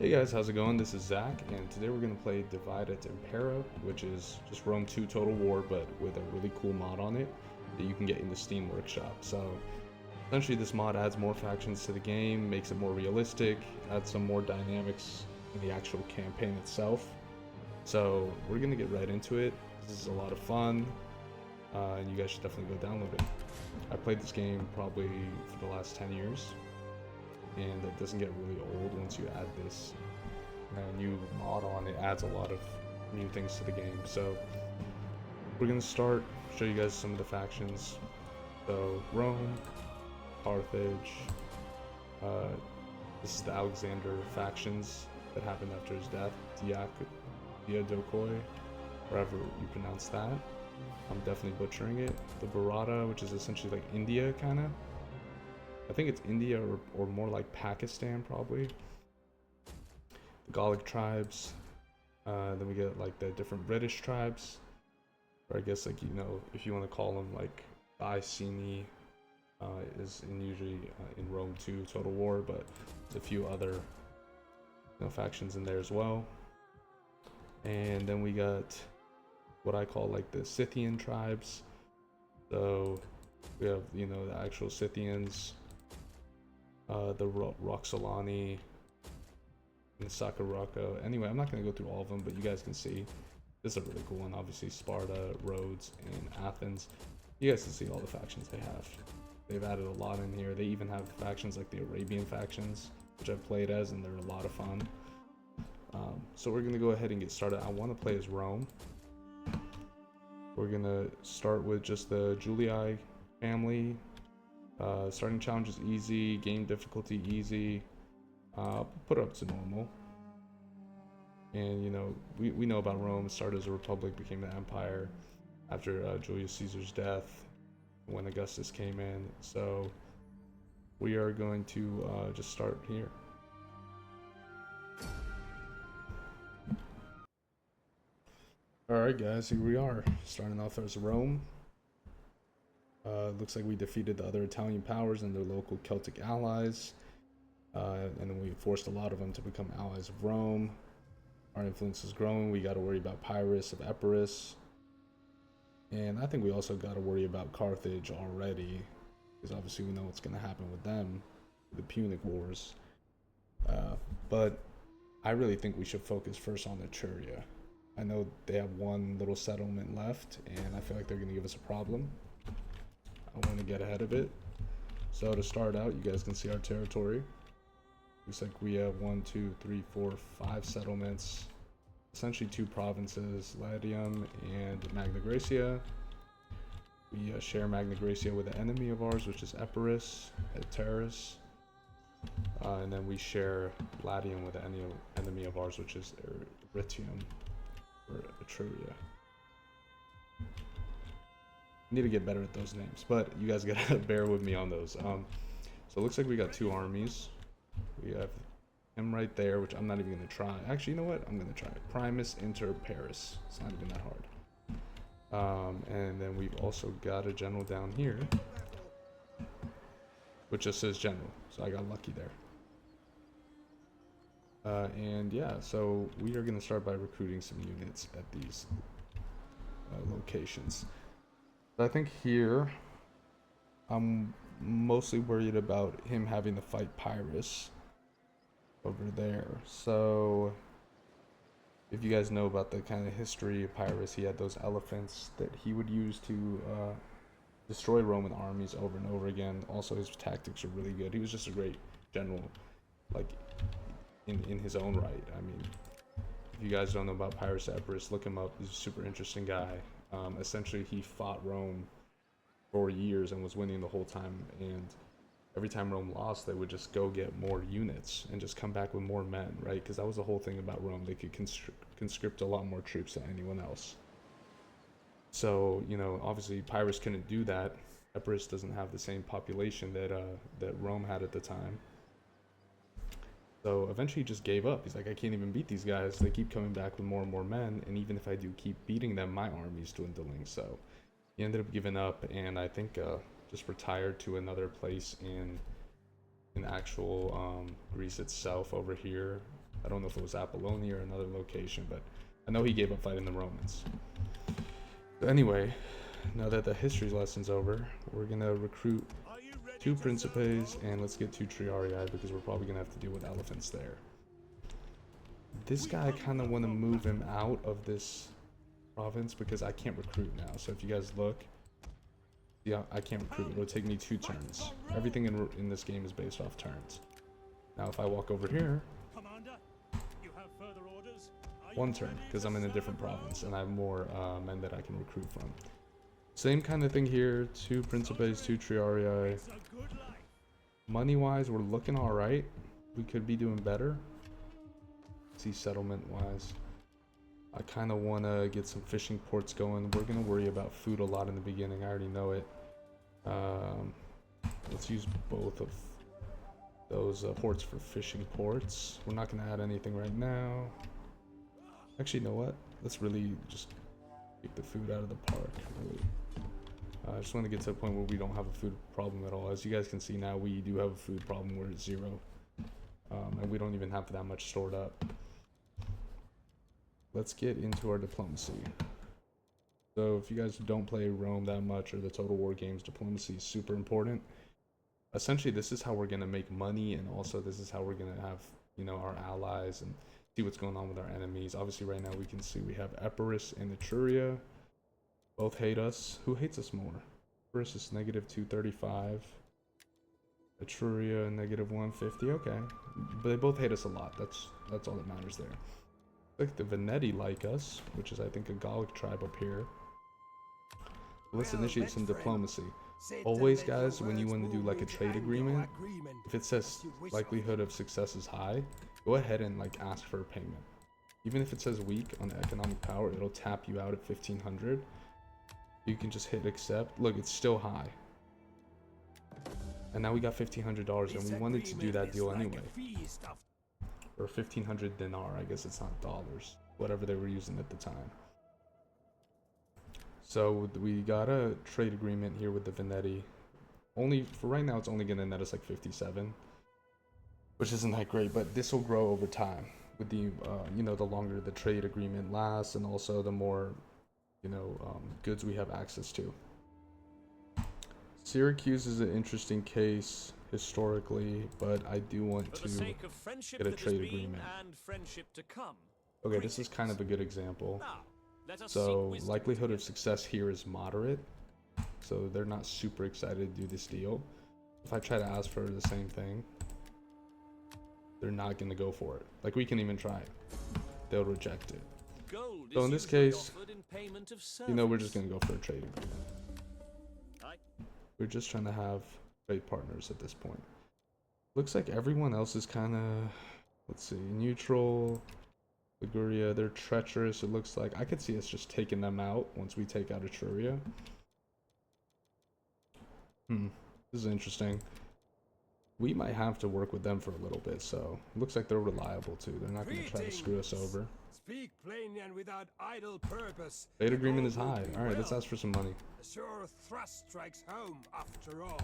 Hey guys, how's it going? This is Zach, and today we're going to play Divide et Impera, which is just Rome 2 Total War, but with a really cool mod on it that you can get in the Steam Workshop. So, essentially this mod adds more factions to the game, makes it more realistic, adds some more dynamics in the actual campaign itself. So, we're going to get right into it. This is a lot of fun, and you guys should definitely go download it. I played this game probably for the last 10 years, and it doesn't get really old once you add this new mod on. It adds a lot of new things to the game. So we're gonna start, show you guys some of the factions. So Rome, Carthage, this is the Alexander factions that happened after his death. Diadochoi, wherever you pronounce that. I'm definitely butchering it. The Bharata, which is essentially like India, kind of. I think it's India or more like Pakistan, probably. The Gallic tribes. Then we get like the different British tribes. Or I guess, like, you know, if you want to call them like Iceni, is usually in Rome 2 Total War, but there's a few other factions in there as well. And then we got what I call like the Scythian tribes. So we have, you know, the actual Scythians, the Roxolani, and the Sakurako. Anyway, I'm not going to go through all of them, but you guys can see this is a really cool one. Obviously Sparta, Rhodes, and Athens. You guys can see all the factions they have. They've added a lot in here. They even have factions like the Arabian factions, which I've played as, and they're a lot of fun. So we're going to go ahead and get started. I want to play as Rome. We're going to start with just the Julii family. Starting challenge is easy, game difficulty easy. Put it up to normal. And you know, we know about Rome. It started as a republic, became an empire after Julius Caesar's death, when Augustus came in. So we are going to just start here. Alright guys, here we are, starting off as Rome. Looks like we defeated the other Italian powers and their local Celtic allies. And then we forced a lot of them to become allies of Rome. Our influence is growing. We got to worry about Pyrrhus of Epirus. And I think we also got to worry about Carthage already, because obviously we know what's going to happen with them, the Punic Wars. But I really think we should focus first on Etruria. I know they have one little settlement left, and I feel like they're going to give us a problem. I want to get ahead of it. So to start out, you guys can see our territory. Looks like we have 5 settlements, essentially 2 provinces, Latium and Magna Graecia. We share Magna Graecia with an enemy of ours, which is Epirus at Terrace. And then we share Latium with an enemy of ours, which is Erytrium, or Etruria. Need to get better at those names, but you guys gotta bear with me on those. So it looks like we got 2 armies. We have him right there, which I'm not even gonna try. Actually, you know what? I'm gonna try it. Primus inter Paris. It's not even that hard. And then we've also got a general down here, which just says general. So I got lucky there. And yeah, so we are gonna start by recruiting some units at these locations. I think here, I'm mostly worried about him having to fight Pyrrhus over there. So, if you guys know about the kind of history of Pyrrhus, he had those elephants that he would use to destroy Roman armies over and over again. Also, his tactics are really good. He was just a great general, like, in his own right. I mean, if you guys don't know about Pyrrhus Epirus, look him up. He's a super interesting guy. Essentially, he fought Rome for years and was winning the whole time, and every time Rome lost, they would just go get more units and just come back with more men, right? Because that was the whole thing about Rome. They could conscript a lot more troops than anyone else. So, you know, obviously Pyrrhus couldn't do that. Epirus doesn't have the same population that Rome had at the time. So eventually he just gave up. He's like, I can't even beat these guys. They keep coming back with more and more men, and even if I do keep beating them, my army's dwindling. So he ended up giving up, and I think just retired to another place in actual Greece itself over here. I don't know if it was Apollonia or another location, but I know he gave up fighting the Romans. So anyway, now that the history lesson's over, we're gonna recruit 2 Principes and let's get 2 Triarii because we're probably gonna have to deal with elephants there. This guy, I kind of want to move him out of this province because I can't recruit now. So if you guys look, yeah, I can't recruit. It'll take me 2 turns. Everything in this game is based off turns. Now if I walk over here, 1 turn because I'm in a different province and I have more men that I can recruit from. Same kind of thing here. 2 Principes, 2 Triarii. Money wise, we're looking all right. We could be doing better. See, settlement wise, I kind of want to get some fishing ports going. We're gonna worry about food a lot in the beginning. I already know it. Let's use both of those ports for fishing ports. We're not gonna add anything right now. Actually, you know what? Let's really just keep the food out of the park. Really. I just want to get to a point where we don't have a food problem at all. As you guys can see now, we do have a food problem. We're at 0. And we don't even have that much stored up. Let's get into our diplomacy. So if you guys don't play Rome that much or the Total War games, diplomacy is super important. Essentially, this is how we're going to make money, and also this is how we're going to have, you know, our allies and see what's going on with our enemies. Obviously, right now we can see we have Epirus and Etruria. Both hate us. Who hates us more? Epirus is negative 235. Etruria negative 150. Okay, but they both hate us a lot. That's all that matters there. Like the Veneti like us, which is I think a Gallic tribe up here. Let's initiate some diplomacy. Always, guys, when you want to do like a trade agreement, if it says likelihood of success is high, go ahead and like ask for a payment. Even if it says weak on economic power, it'll tap you out at 1500. You can just hit accept. Look, it's still high. And now we got $1,500, and we wanted to do that deal anyway. Or 1,500 dinar, I guess it's not dollars. Whatever they were using at the time. So we got a trade agreement here with the Veneti. Only, for right now, it's only going to net us like 57. Which isn't that great, but this will grow over time. With the, you know, the longer the trade agreement lasts, and also the more, you know, goods we have access to. Syracuse is an interesting case historically, but I do want to get a trade agreement. Okay, this is kind of a good example. So likelihood of success here is moderate, so they're not super excited to do this deal. If I try to ask for the same thing, they're not going to go for it. Like, we can even try it. They'll reject it. So in this case, you know, we're just going to go for a trade agreement. We're just trying to have trade partners at this point. Looks like everyone else is kind of, let's see, neutral. Liguria, they're treacherous, it looks like. I could see us just taking them out once we take out Etruria. This is interesting. We might have to work with them for a little bit, so it looks like they're reliable too. They're not going to try to screw us over. Speak plainly and without idle purpose. Trade agreement is high. Alright, let's ask for some money. A sure thrust strikes home after all.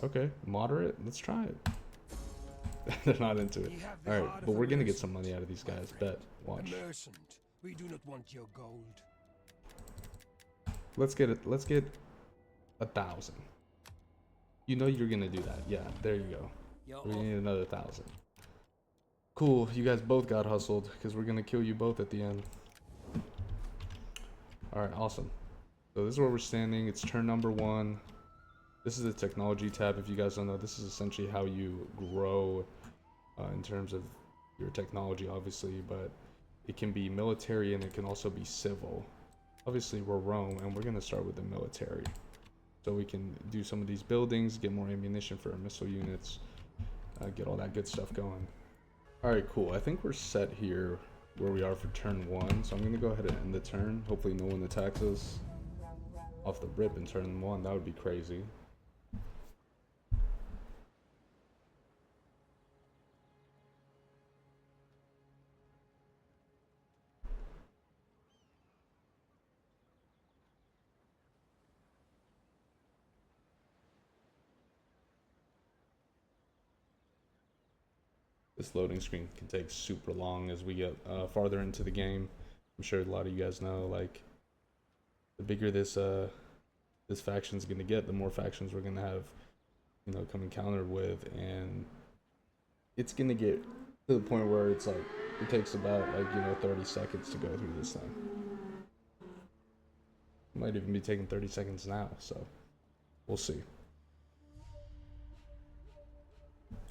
Okay, moderate. Let's try it. They're not into it. Alright, but we're gonna get some money out of these guys. Bet. Watch. We do not want your gold. Let's get it. Let's get 1,000. You know you're gonna do that. Yeah, there you go. We need another 1,000. Cool. You guys both got hustled because we're gonna kill you both at the end. Alright, awesome. So this is where we're standing. It's turn number 1. This is the technology tab. If you guys don't know, this is essentially how you grow in terms of your technology, obviously, but it can be military and it can also be civil. Obviously, we're Rome, and we're going to start with the military. So we can do some of these buildings, get more ammunition for our missile units, get all that good stuff going. Alright, cool. I think we're set here where we are for turn 1. So I'm going to go ahead and end the turn. Hopefully no one attacks us off the rip in turn 1. That would be crazy. this loading screen can take super long as we get farther into the game. I'm sure a lot of you guys know, like, the bigger this faction's gonna get, the more factions we're gonna have, you know, come encountered with, and it's gonna get to the point where it's like it takes about, like, you know, 30 seconds to go through this thing. It might even be taking 30 seconds now, so we'll see.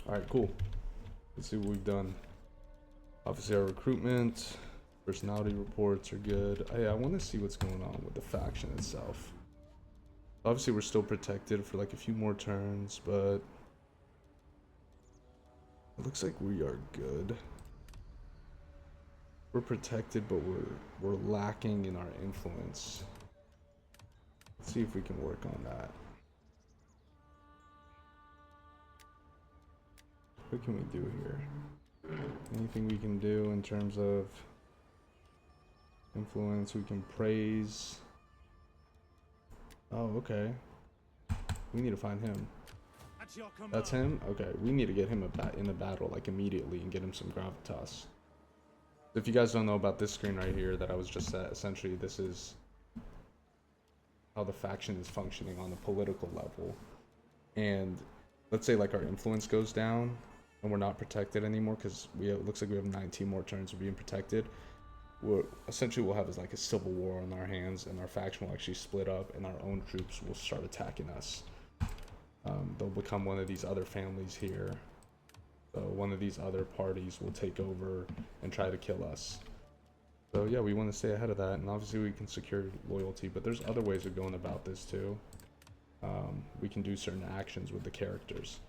Alright, cool. Let's see what we've done. Obviously our recruitment, personality reports are good. I want to see what's going on with the faction itself. Obviously we're still protected for like a few more turns, but it looks like we are good. We're protected, but we're lacking in our influence. Let's see if we can work on that. What can we do here? Anything we can do in terms of influence? We can praise. Oh, okay. We need to find him. That's him? Okay, we need to get him in a battle, like, immediately, and get him some gravitas. If you guys don't know about this screen right here that I was just at, essentially this is how the faction is functioning on the political level. And let's say, like, our influence goes down and we're not protected anymore because it looks like we have 19 more turns of being protected. Essentially we'll have is like a civil war on our hands, and our faction will actually split up, and our own troops will start attacking us. They'll become one of these other families here. So one of these other parties will take over and try to kill us. So yeah, we want to stay ahead of that, and obviously we can secure loyalty, but there's other ways of going about this too. We can do certain actions with the characters.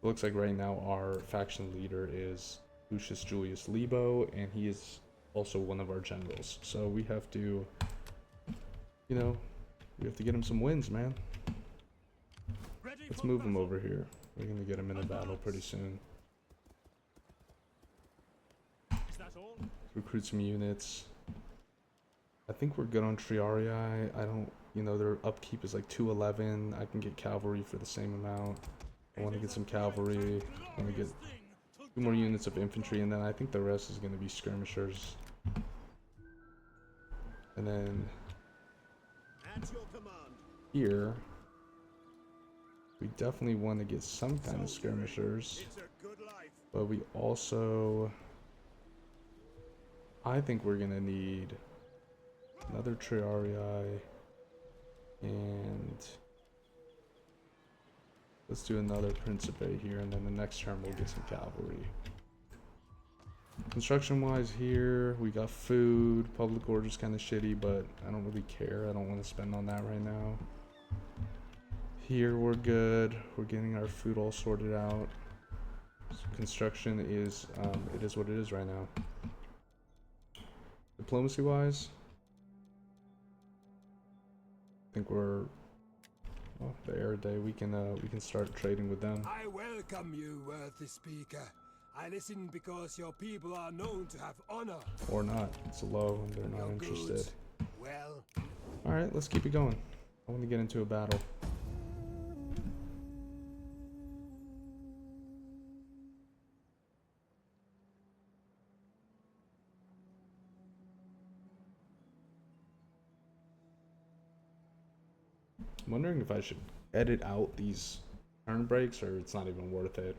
It looks like right now our faction leader is Lucius Julius Lebo, and he is also one of our generals. So we have to, you know, we have to get him some wins, man. Let's move him over here. We're gonna get him in a battle pretty soon. Recruit some units. I think we're good on Triarii. I don't, you know, their upkeep is like 211. I can get cavalry for the same amount. I want to get some cavalry. I want to get 2 more units of infantry, and then I think the rest is going to be skirmishers. And then here, we definitely want to get some kind of skirmishers, but we also, I think we're going to need another Triarii, and let's do another Principe here, and then the next turn we'll get some cavalry. Construction wise here, we got food. Public order's kind of shitty, but I don't really care. I don't want to spend on that right now. Here we're good. We're getting our food all sorted out. So construction is, it is what it is right now. Diplomacy wise, I think we're, well, the air day, we can start trading with them. I welcome you, worthy speaker. I listen because your people are known to have honor. Or not. It's low and they're not interested. Well, alright, let's keep it going. I want to get into a battle. I'm wondering if I should edit out these turn breaks, or it's not even worth it.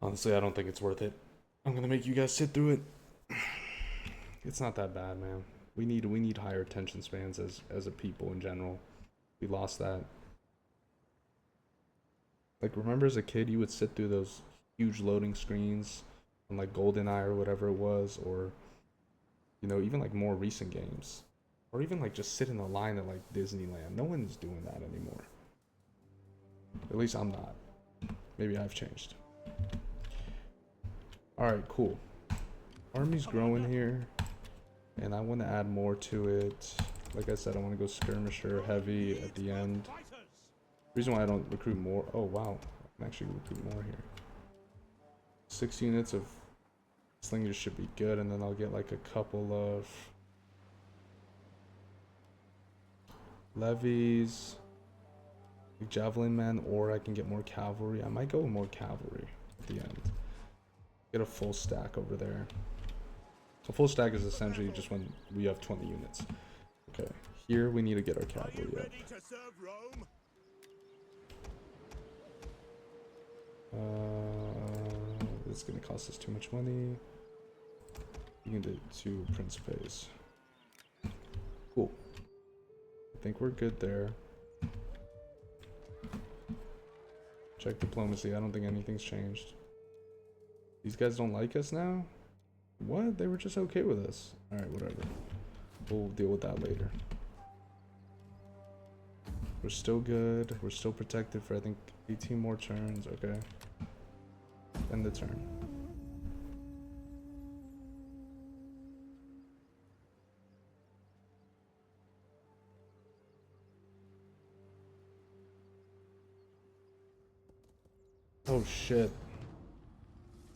Honestly, I don't think it's worth it. I'm gonna make you guys sit through it. It's not that bad, man. We need higher attention spans as a people in general. We lost that. Like, remember as a kid, you would sit through those huge loading screens on like GoldenEye or whatever it was, or, you know, even like more recent games. Or even like just sit in a line at like Disneyland. No one's doing that anymore. At least I'm not. Maybe I've changed. Alright, cool. Army's growing here, and I want to add more to it. Like I said, I want to go skirmisher heavy at the end. Reason why I don't recruit more, oh wow, I can actually recruit more here. 6 units of slingers should be good, and then I'll get like a couple of levies, like javelin men, or I can get more cavalry. I might go with more cavalry at the end. Get a full stack over there. A full stack is essentially just when we have 20 units. Okay, here we need to get our cavalry up. It's gonna cost us too much money. We can do 2 Principes. Cool. I think we're good there. Check diplomacy. I don't think anything's changed. These guys don't like us now? What? They were just okay with us. Alright, whatever. We'll deal with that later. We're still good. We're still protected for, I think, 18 more turns. Okay. End the turn. Oh shit.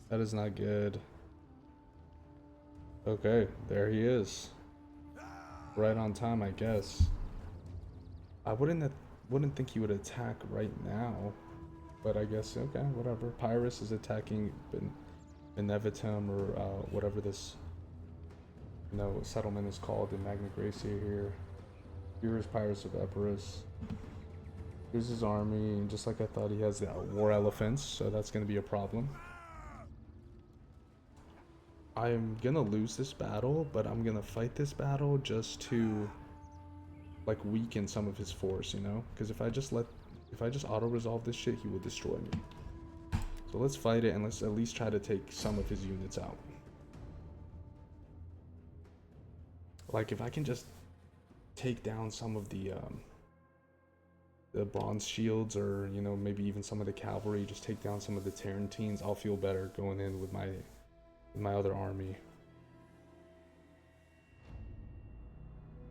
That is not good. Okay, there he is. Right on time, I guess. I wouldn't think he would attack right now, but I guess okay, whatever. Pyrrhus is attacking Benevitum or whatever this settlement is called in Magna Graecia here. Here is Pyrrhus of Epirus. Here's his army, and just like I thought, he has the war elephants, so that's going to be a problem. I'm gonna lose this battle, but I'm gonna fight this battle just to like weaken some of his force, you know? Because if I just auto-resolve this shit, he will destroy me. So let's fight it, and let's at least try to take some of his units out. Like if I can just take down some of the bronze shields, or maybe even some of the cavalry, just take down some of the Tarentines, I'll feel better going in with my other army.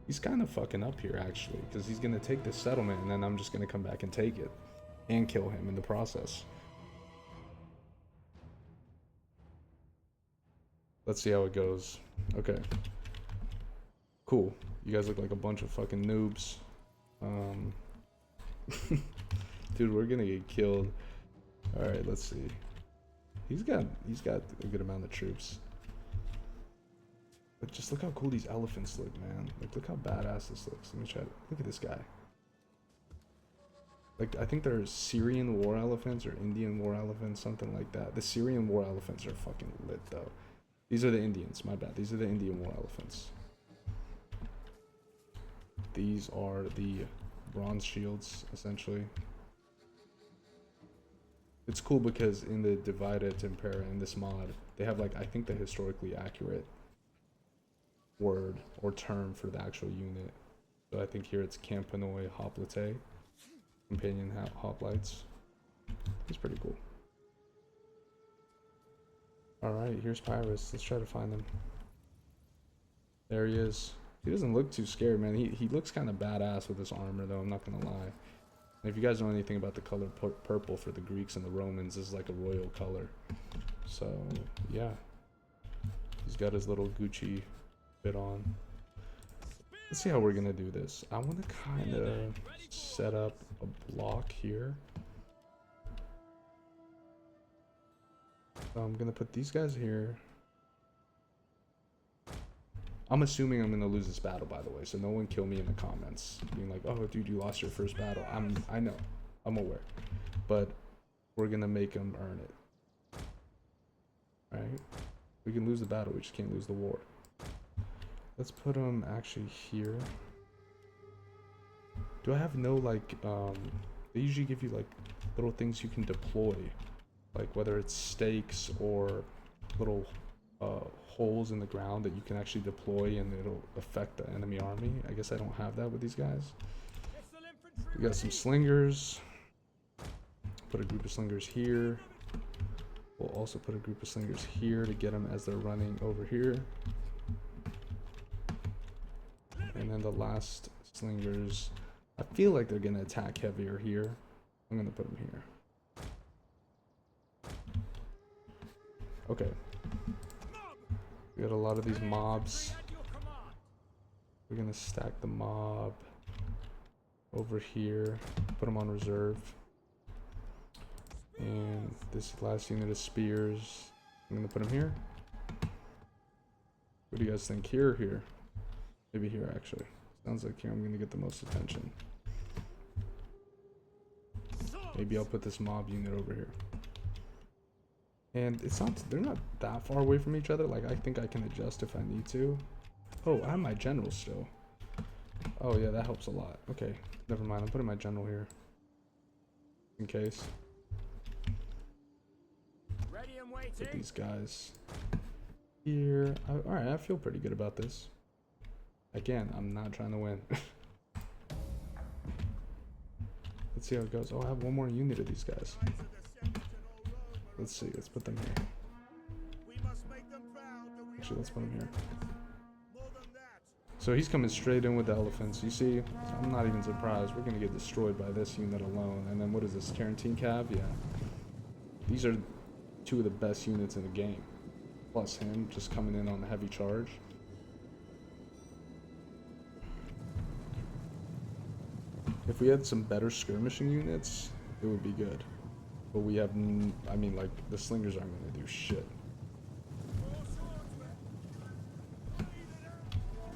He's kind of fucking up here actually, because he's gonna take this settlement and then I'm just gonna come back and take it and kill him in the process. Let's see how it goes. Okay, cool. You guys look like a bunch of fucking noobs. Dude, we're gonna get killed. All right, let's see. He's got a good amount of troops. But just look how cool these elephants look, man. Like, look how badass this looks. Let me try to look at this guy. Like, I think they're Syrian war elephants or Indian war elephants, something like that. The Syrian war elephants are fucking lit, though. These are the Indians, my bad. These are the Indian war elephants. These are the bronze shields, essentially. It's cool because in the Divide et Impera, in this mod, they have, like, I think the historically accurate word or term for the actual unit. So I think here it's Campanoi Hoplite, companion hoplites. It's pretty cool. Alright, here's Pyrrhus. Let's try to find him. There he is. He doesn't look too scared, man. He looks kind of badass with this armor, though, I'm not gonna lie. And if you guys know anything about the color purple for the Greeks and the Romans, this is like a royal color. So, yeah. He's got his little Gucci bit on. Let's see how we're gonna do this. I want to kind of set up a block here. So I'm gonna put these guys here. I'm assuming I'm gonna lose this battle, by the way, so no one kill me in the comments being like, oh dude, you lost your first battle. I know, I'm aware, but we're gonna make them earn it. All right, we can lose the battle, we just can't lose the war. Let's put them actually here. Do I have no, like, they usually give you like little things you can deploy, like whether it's stakes or little holes in the ground that you can actually deploy and it'll affect the enemy army. I guess I don't have that with these guys. We got some slingers. Put a group of slingers here. We'll also put a group of slingers here to get them as they're running over here. And then the last slingers, I feel like they're gonna attack heavier here. I'm gonna put them here. Okay. We got a lot of these mobs. We're gonna stack the mob over here, put them on reserve. And this last unit of spears, I'm gonna put him here. What do you guys think? Here or here? Maybe here, actually. Sounds like here I'm gonna get the most attention. Maybe I'll put this mob unit over here. And it's not, they're not that far away from each other. Like, I think I can adjust if I need to. Oh, I have my general still. Oh yeah, that helps a lot. Okay, never mind. I'm putting my general here. In case. Put these guys here. Alright, I feel pretty good about this. Again, I'm not trying to win. Let's see how it goes. Oh, I have one more unit of these guys. Let's see. Let's put them here. Actually, let's put them here. So he's coming straight in with the elephants. You see, I'm not even surprised. We're going to get destroyed by this unit alone. And then what is this? Tarantine Cav? Yeah. These are two of the best units in the game. Plus him just coming in on a heavy charge. If we had some better skirmishing units, it would be good. But we have, I mean, like, the slingers aren't going to do shit.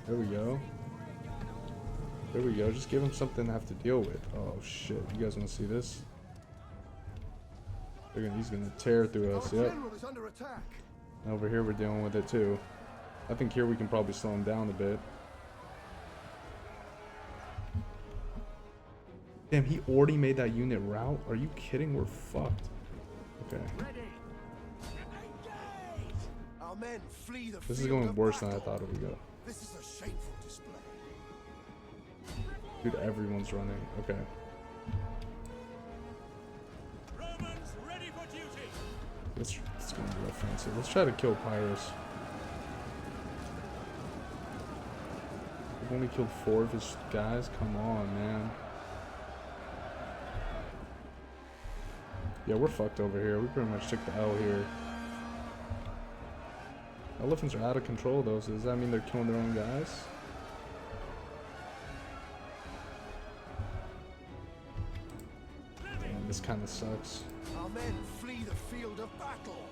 There we go. There we go. Just give him something to have to deal with. Oh shit! You guys want to see this? He's gonna tear through us. Yep. And over here we're dealing with it too. I think here we can probably slow him down a bit. Damn, he already made that unit route? Are you kidding? We're fucked. Okay. This is going worse than I thought it would go. This is a shameful display. Dude, everyone's running. Okay. Romans ready for duty. It's gonna be real fancy. Let's try to kill Pyrus. We've only killed 4 of his guys. Come on, man. Yeah, we're fucked over here. We pretty much took the L here. Elephants are out of control though, so does that mean they're killing their own guys? Damn, this kind of sucks. Our men flee the field of battle.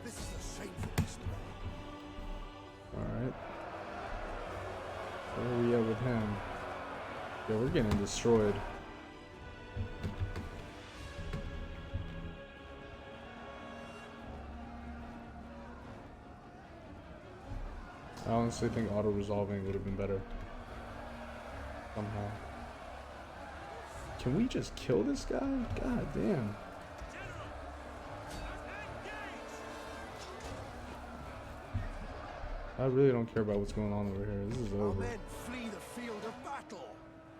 This is a shameful display. Alright. Where are we at with him? Yeah, we're getting destroyed. I honestly think auto-resolving would have been better. Somehow. Can we just kill this guy? God damn. I really don't care about what's going on over here. This is over.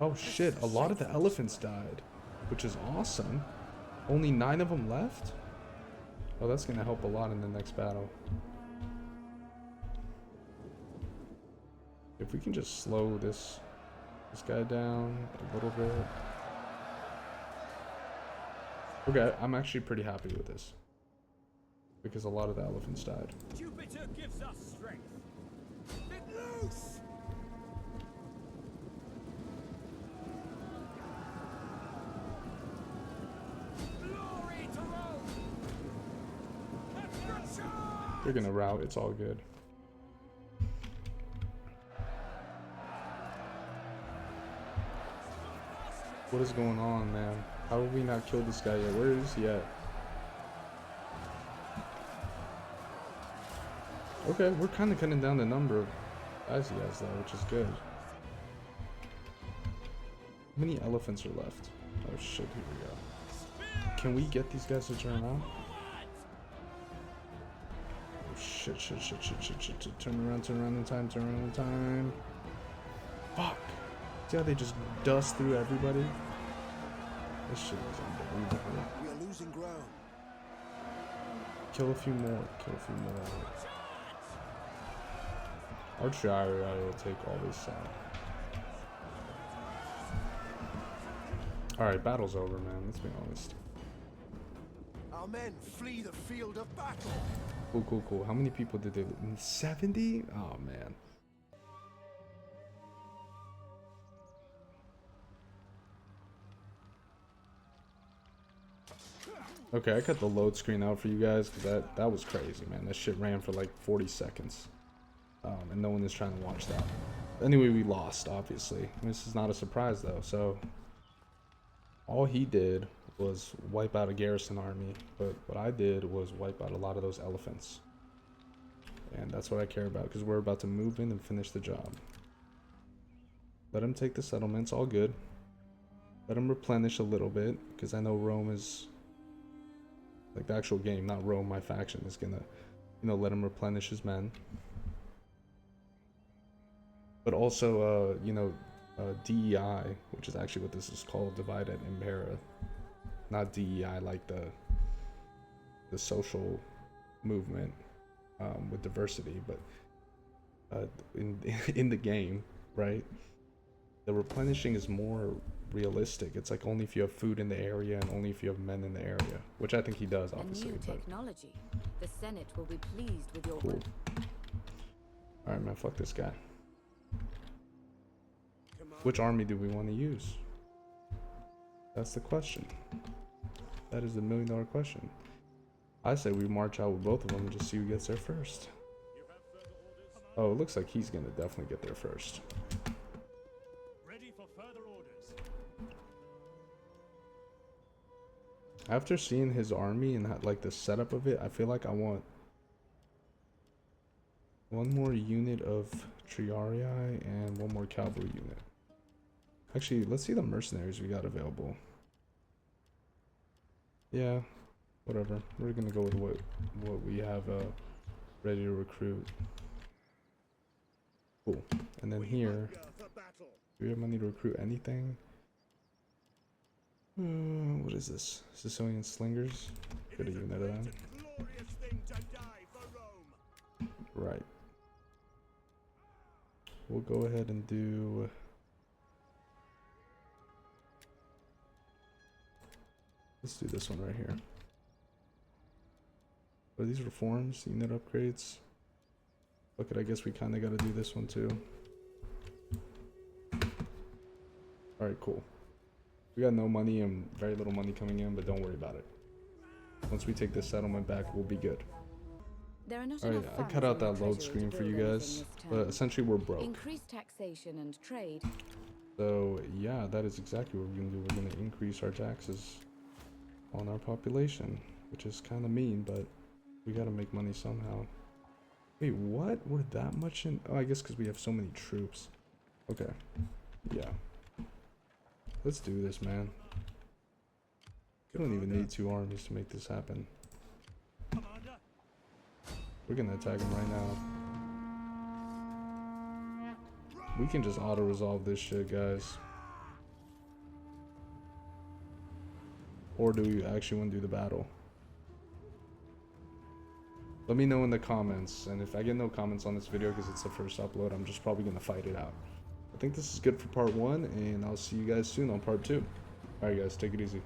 Oh shit, a lot of the elephants died. Which is awesome. Only 9 of them left? Oh, that's gonna help a lot in the next battle. If we can just slow this guy down a little bit. Okay, I'm actually pretty happy with this. Because a lot of the elephants died. Jupiter gives us strength. Let loose! Glory to Rome! They're gonna rout, it's all good. What is going on, man? How have we not killed this guy yet? Where is he at? Okay, we're kind of cutting down the number of guys he has though, which is good. How many elephants are left? Oh shit, here we go. Can we get these guys to turn around? Oh shit. Turn around in time, Fuck! See how they just dust through everybody? This shit is unbelievable. We are losing ground. Kill a few more. Archery will take all this out. Alright, battle's over, man. Let's be honest. Our men flee the field of battle. Cool. How many people did they lose? 70? Oh, man. Okay, I cut the load screen out for you guys because that was crazy, man. That shit ran for like 40 seconds. And no one is trying to watch that. Anyway, we lost, obviously. This is not a surprise, though. So, all he did was wipe out a garrison army. But what I did was wipe out a lot of those elephants. And that's what I care about, because we're about to move in and finish the job. Let him take the settlements, all good. Let him replenish a little bit, because I know Rome is... Like, the actual game, not Rome, my faction, is gonna, you know, let him replenish his men. But also, you know, DEI, which is actually what this is called, Divide et Impera. Not DEI like the social movement with diversity, but in the game, right? The replenishing is more realistic. It's like only if you have food in the area and only if you have men in the area, which I think he does, obviously. A new technology. The Senate will be pleased with your cool. All right, man, fuck this guy. Which army do we want to use? That's the question. That is the $1 million question. I say we march out with both of them and just see who gets there first. Oh, it looks like he's gonna definitely get there first. Ready for further orders. After seeing his army and like the setup of it, I feel like I want one more unit of Triarii and one more cavalry unit. Actually, let's see the mercenaries we got available. Yeah, whatever. We're gonna go with what we have ready to recruit. Cool. And then here, do we have money to recruit anything? What is this? Sicilian slingers? Get a unit of them. Right. We'll go ahead and do... Let's do this one right here. Are these reforms? Unit upgrades? Look at, I guess we kind of got to do this one too. Alright, cool. We got no money and very little money coming in, but don't worry about it. Once we take this settlement back, we'll be good. Alright, I cut out that load screen for you guys, but essentially we're broke. Increased taxation and trade. So yeah, that is exactly what we're gonna do. We're gonna increase our taxes on our population, which is kind of mean, but we gotta make money somehow. Wait, what? We're that much in? Oh, I guess because we have so many troops. Okay, yeah. Let's do this, man. We don't even need 2 armies to make this happen. We're gonna attack him right now. We can just auto-resolve this shit, guys. Or do we actually want to do the battle? Let me know in the comments, and if I get no comments on this video because it's the first upload, I'm just probably going to fight it out. I think this is good for part 1, and I'll see you guys soon on part 2. Alright guys, take it easy.